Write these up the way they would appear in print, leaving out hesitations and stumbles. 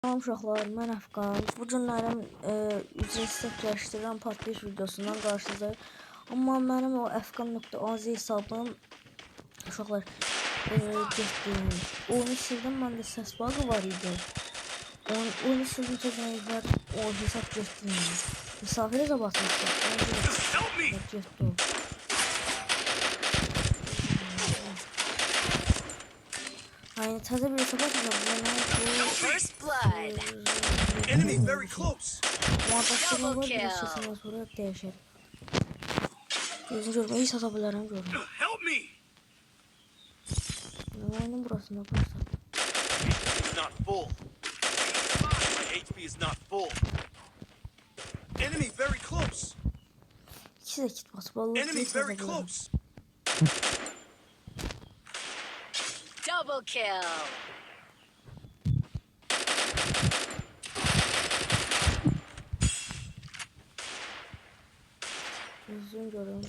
Salam uşaqlar, mən Əfqan. Bu günlərim ücretsiz əkləşdirilən patlayış videosundan qarşınızdayım. Amma mənim o Əfqan.az hesabım uşaqlar getdi. Onu sildim, məndə səs bağı var idi. Onu sildim tezənliklər, o hesab getdi. Misafirə də batmışdı. Getdi o. Aynı taze bir hesap atacağım. First blood. Enemy very close. Muhabbetçiliğe var bir sesinden sonra değişir. Gözünü görmeyi satabilirim görün. Help me. Oyunun burasında burası. It's not full. My HP is not full. Enemy very close. İkisi de kit basıp vallahi Enemy very close. Double kill. Gözünü görün.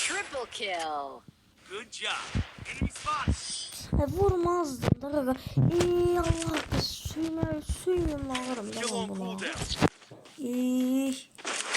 Triple kill. Good job. Enemy spot. Vurmazdım da gaga. Allah suyum ağırım. Kill on cooldown. Need equipment.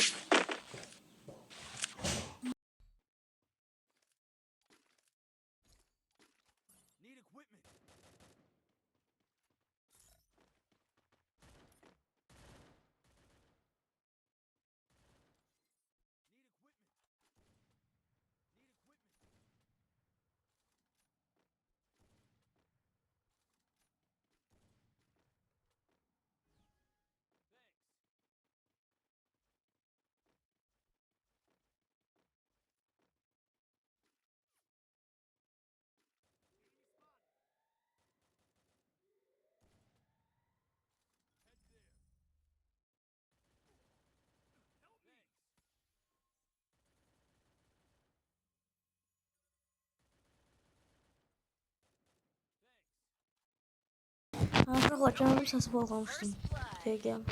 Arkadaşlar canım sesi bağlamıştım. TG'm.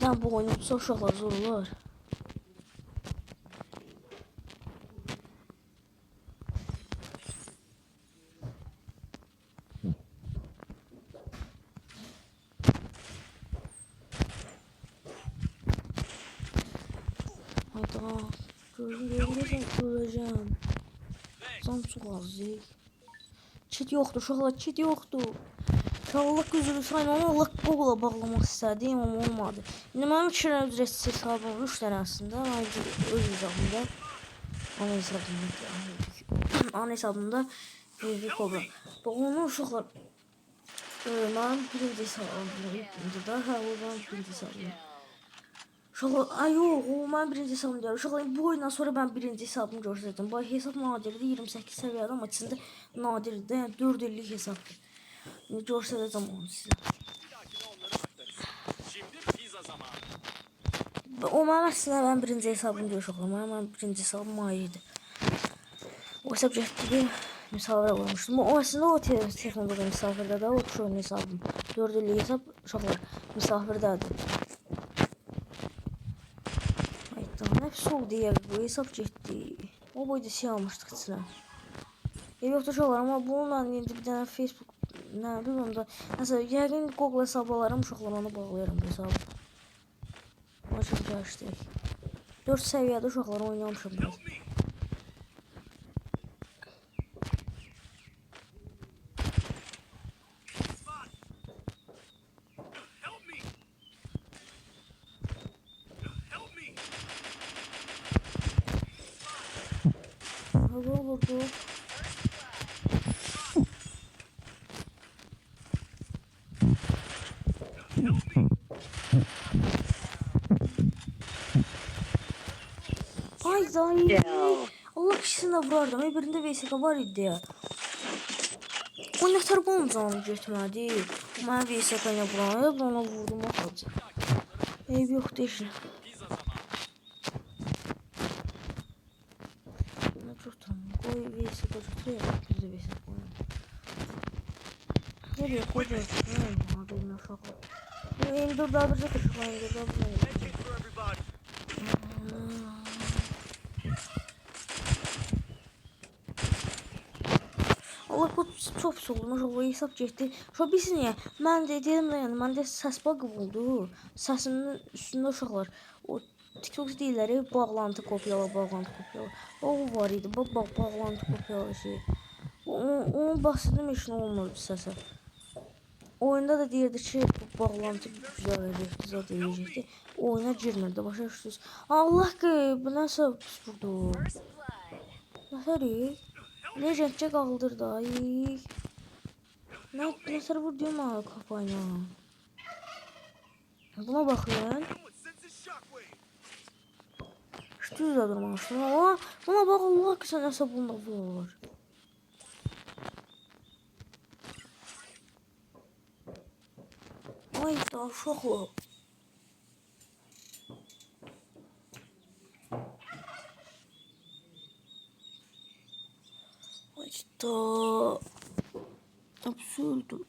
Ben bu oyunu tutsa uşaqlar zor olur. Hayda. Göreceğim. Samsung azı. Çit yoktu uşaqlar, çit yoktu. Allah gözünü sayın ama Allah Google'a bağlamaq istədim ama olmadı. İndi mənim 2 dənə ücretsiz hesabım var, 3 dənə əslində. Öz hesabımda. Ana hesabımda bir kobra. Bax onu uşaqlar. Mənim birinci hesabım da. Hə, o mənim birinci hesabım. Uşaqlar, ay yox, o mənim birinci hesabım deyil. Uşaqlar, bu oyundan sonra mən birinci hesabımı göstərəcəm. Bax hesab nadirdir, 28 səviyyədə amma içində nadirdir. Yəni 4 illik hesabdır. Göstərəcəm onu sizə. Şimdi pizza zamanı. O mənim əslində mən birinci hesabım deyil uşaqlar. Mənim birinci hesabım ayrıydı. O hesab getdi, misafirə qoymuşdum. O əslində o texnoloji misafirdə də, o oyun hesabım. 4 illik hesab uşaqlar misafirdədir. Hayda, hep sol deyək, bu hesab getdi. O boyda şey almışdıq içinə. Yoxdur uşaqlar, amma bununla indi bir dənə Facebook, nə bilmirəm da, məsələn, yəqin Google hesablarım uşaqlar onu bağlayarım bu hesabı. Ona çox gəlişdik. 4 səviyyədə uşaqlar oynamışım biraz. Ne olur bu? Ay zahir. Allah kişisine vurardım. Birinde VSK var idi ya. O ne tər bunun canını götürmədi. Mən VSK ilə vuranı da ona vurdum axıca. Eyb yoxdur işin. Ne çok tamam. Koy VSK götürüyor. Biz de VSK koyalım. Nereye koyacağız? Haberin uşaqlar. M4 daha bir şey uşaqlar. M4 daha bir şey. Allah bu çox pis olmuş. O hesab getdi. Şu bilsin ya. Mən də dedim də yəni məndə səs bug oldu. Səsimin üstündə uşaqlar. O TikTok deyirlər, bağlantı kopyala, bağlantı kopyala. O var idi. Bağlantı kopyala şey. Onu bastım heç nə olmadı səsə. Oyunda da deyirdi ki, bu bağlantı düzələcəkdi, zad edəcəkdi. Oyuna girmirdi, başa düşdünüz. Allah ki, bu nəsə pis vurdu. First blood. Nəsərik? Legendcə qaldır da. Nəsər vurdu ya kafayla. Buna baxın. Someone senses shockwave. Şu düz adırmamışsın. Ama buna bax Allah ki, sən nəsə bunda var. Ay da uşaqlar. Ay da. Absürdüm.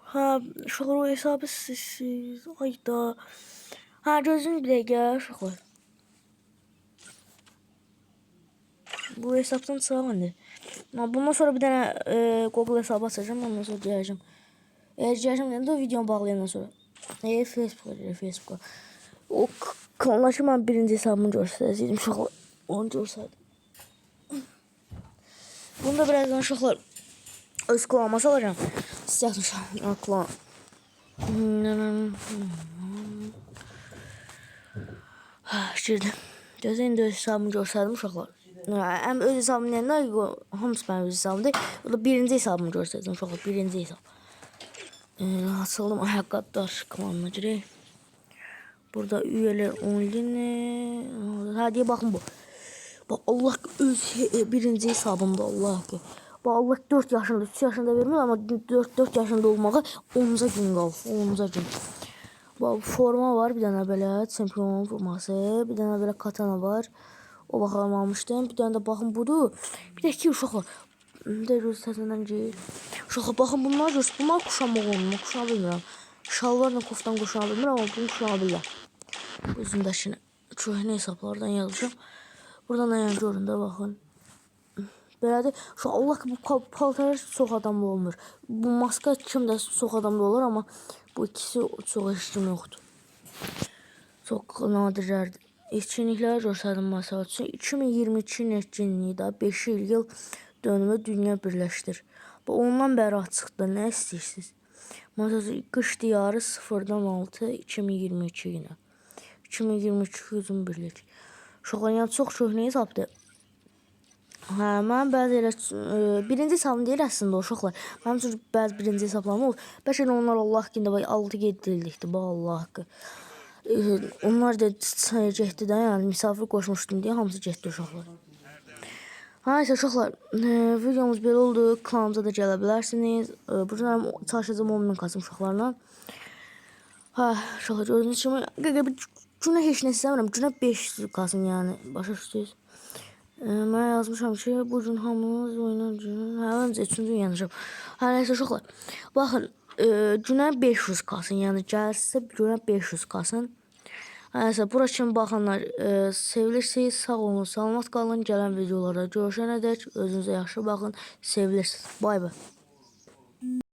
Ha, uşaqlar o hesabı siz. Ay da. Ha, gözünüz bir dəqiqə uşaqlar. Bu hesaptan sağlandı. Bundan sonra bir tane Google hesabı açacağım. Ondan sonra geleceğim. Eğer geleceğim de videomu bağlayandan sonra. Facebook'a. O kanallaşım ben birinci hesabımı gösterseydim. Uşaqlar onu görseydim. Bunu da birazdan uşaqlar öz kullanması alacağım. Siz yazmışam. Kullan. Girdim. Gözün de öz hesabımı gösterdim uşaqlar. Həm öz hesabımın yanında hamısı mənim öz hesabımdır. Bu da birinci hesabımı göstərdim uşaqlar. Birinci hesab. Açıldım ayaqqabılar klanına girək. Burada üyeler online. Hadi bakın bu. Bak Allah öz birinci hesabımda Allah ki. Bak Allah 4 yaşında 3 yaşında vermir ama 4 yaşında olmağı 10'a gün qalıb. 10'a gün. Bak forma var bir dənə belə çempion forması. Bir dənə belə katana var. O baxalım almışdım. Bir dənə də baxın budur. Bir də ki uşaqlar. Bir də göstərsindən geyir. Uşaqlar baxın bunlar göz. Bunlar kuşamaq olmur. Kuşana bilmirəm. Şalvarla koftan kuşana bilmirəm ama bunu kuşana bilirəm. Özündəkini köhnə hesablardan yazacağım. Buradan da yəni görün də baxın. Belədir. Şu Allah ki bu paltarlar çox adamlı olmur. Bu maska kimdə çox adamlı olur ama bu ikisi çox işim yoxdur. Çox nadirlərdir. Etkinlikləri göstərdim məsəl üçün 2022 etkinliyi 5 il dönümü dünya birləşdir. Bu ondan bəri açıqdır. Nə istəyirsiniz? Məsələn qış diyarı 0-dan 6 2022 günə. 2022 uzun birlik. Uşaqlar yəni çox köhnə hesabdır. Hə, mən bəzi elə birinci hesabım deyil əslində uşaqlar. Mənim üçün bəzi birinci hesablarım olur. Bəlkə onlar Allah haqqında 6-7 illikdir. Bax Allah haqqı. Onlar da getdi də, yəni misafir qoşmuşdum deyə hamısı getdi uşaqlar. Nəysə uşaqlar, videomuz belə oldu. Kanalımıza da gələ bilərsiniz. Buradan çalışacağım 10.000 kasım uşaqlarla. Hə, uşaqlar gördüyünüz kimi günə heç nə istəmirəm. Günə 500 kasım yəni. Başa düşdünüz? Mən yazmışam ki, bu gün hamınız oynayacaq. Hə, öncə 3-cü gün yanacaq. Hə, nəysə uşaqlar. Baxın, günə 500 kasın. Yəni gəlsə günə 500 kasın. Nəysə, bura kimi baxanlar sevilirsiniz. Sağ olun, salamat qalın. Gələn videolarda görüşənədək özünüzə yaxşı baxın. Sevilirsiniz. Bay bay.